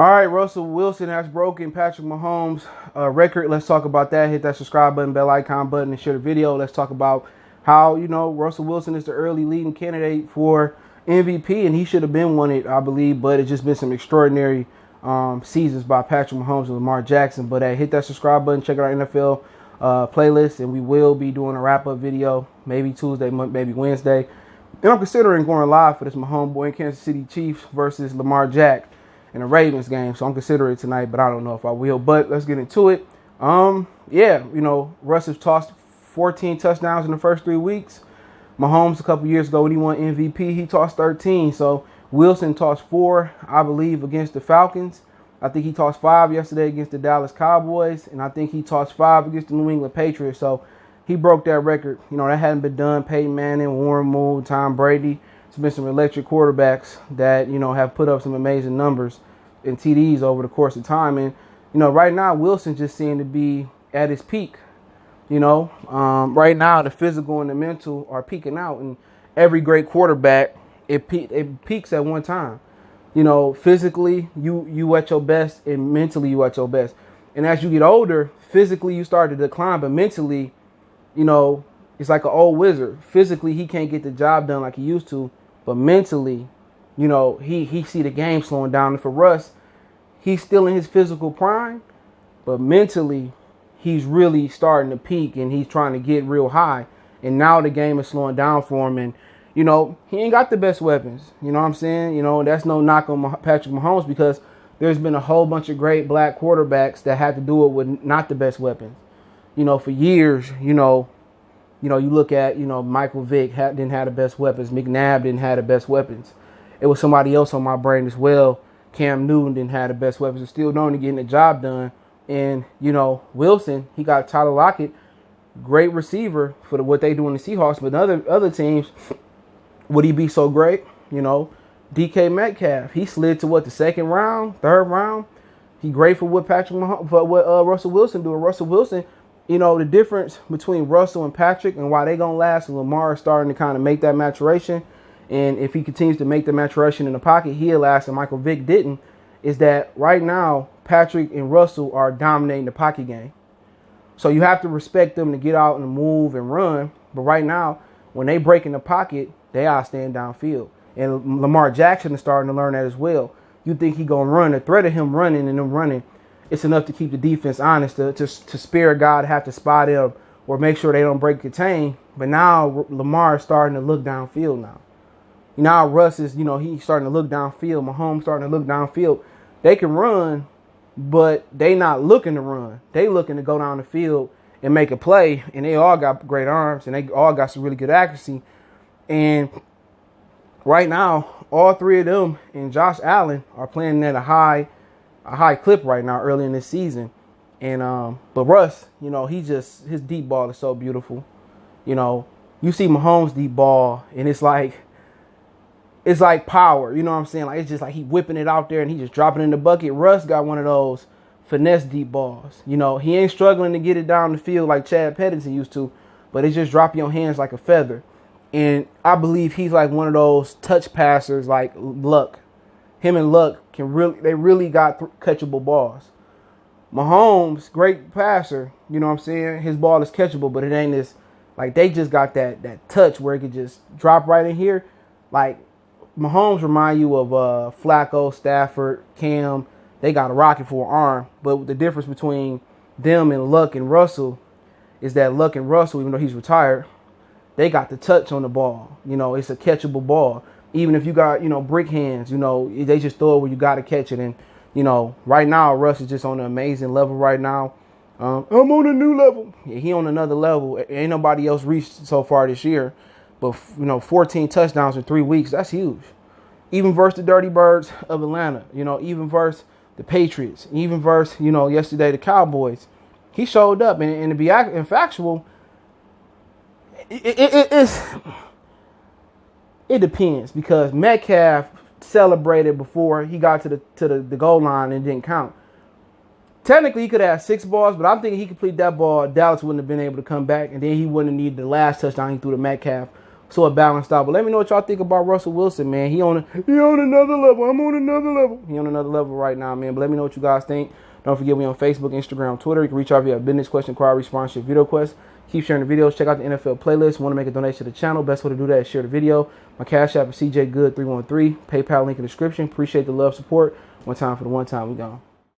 All right, Russell Wilson has broken Patrick Mahomes' record. Let's talk about that. Hit that subscribe button, bell icon button, and share the video. Let's talk about how, Russell Wilson is the early leading candidate for MVP, and he should have been won it, I believe, but it's just been some extraordinary seasons by Patrick Mahomes and Lamar Jackson. But hit that subscribe button, check out our NFL playlist, and we will be doing a wrap-up video, maybe Tuesday, maybe Wednesday. And I'm considering going live for this Mahomes boy in Kansas City Chiefs versus Lamar Jack in a Ravens game, so I'm considering it tonight, but I don't know if I will. But let's get into it. Russ has tossed 14 touchdowns in the first 3 weeks. Mahomes, a couple years ago when he won MVP, he tossed 13. So Wilson tossed 4, I believe, against the Falcons. I think he tossed 5 yesterday against the Dallas Cowboys, and I think he tossed 5 against the New England Patriots. So he broke that record. That hadn't been done. Peyton Manning, Warren Moon, Tom Brady. It's been some electric quarterbacks that, have put up some amazing numbers in TDs over the course of time. And, right now, Wilson just seemed to be at his peak. Right now, the physical and the mental are peaking out. And every great quarterback, it peaks at one time. Physically, you at your best, and mentally, you at your best. And as you get older, physically, you start to decline, but mentally, it's like an old wizard. Physically, he can't get the job done like he used to. But mentally, he see the game slowing down. And for Russ, he's still in his physical prime, but mentally, he's really starting to peak and he's trying to get real high. And now the game is slowing down for him. And, he ain't got the best weapons. You know what I'm saying? That's no knock on Patrick Mahomes, because there's been a whole bunch of great black quarterbacks that had to do it with not the best weapons. For years, you look at, Michael Vick didn't have the best weapons. McNabb didn't have the best weapons. It was somebody else on my brain as well. Cam Newton didn't have the best weapons and still known to getting the job done. And, Wilson, he got Tyler Lockett, great receiver for what they do in the Seahawks. But other teams, would he be so great? DK Metcalf, he slid to the second round, third round. He great for what Russell Wilson doing. Russell Wilson, the difference between Russell and Patrick and why they going to last, and Lamar is starting to kind of make that maturation. And if he continues to make the maturation in the pocket, he'll last, and Michael Vick didn't, is that right now, Patrick and Russell are dominating the pocket game. So you have to respect them to get out and move and run. But right now, when they break in the pocket, they are staying downfield. And Lamar Jackson is starting to learn that as well. You think he going to run. The threat of him running and them running, it's enough to keep the defense honest, to spare a guy to have to spot him or make sure they don't break contain. But now Lamar is starting to look downfield now. Now Russ is, he's starting to look downfield. Mahomes starting to look downfield. They can run, but they not looking to run. They looking to go down the field and make a play. And they all got great arms, and they all got some really good accuracy. And right now, all three of them and Josh Allen are playing at a high clip right now early in this season. And but Russ, his deep ball is so beautiful. You see Mahomes' deep ball, and it's like power. You know what I'm saying? Like, it's just like he whipping it out there and he just dropping it in the bucket. Russ got one of those finesse deep balls. He ain't struggling to get it down the field like Chad Pennington used to, but it just drop your hands like a feather. And I believe he's like one of those touch passers like Luck. Him and Luck really got catchable balls. Mahomes, great passer, you know what I'm saying? His ball is catchable, but it ain't this, like, they just got that touch where it could just drop right in here. Like, Mahomes remind you of Flacco, Stafford, Cam. They got a rocket for an arm. But the difference between them and Luck and Russell is that Luck and Russell, even though he's retired, they got the touch on the ball. It's a catchable ball. Even if you got, brick hands, they just throw it where you got to catch it. And, right now, Russ is just on an amazing level right now. I'm on a new level. Yeah, he on another level. Ain't nobody else reached so far this year. But, 14 touchdowns in 3 weeks, that's huge. Even versus the Dirty Birds of Atlanta, even versus the Patriots, even versus, yesterday the Cowboys. He showed up. And to be factual, it depends, because Metcalf celebrated before he got to the goal line and didn't count. Technically, he could have 6 balls, but I'm thinking he complete that ball, Dallas wouldn't have been able to come back, and then he wouldn't have needed the last touchdown he threw to Metcalf So a balanced out. But let me know what y'all think about Russell Wilson, man. He on another level. I'm on another level. He on another level right now, man. But let me know what you guys think. Don't forget we on Facebook, Instagram, Twitter. You can reach out via business question, inquiry, sponsorship, video quest. Keep sharing the videos. Check out the NFL playlist. Want to make a donation to the channel? Best way to do that is share the video. My Cash App is CJGood313. PayPal link in the description. Appreciate the love, support. One time for the one time. We gone.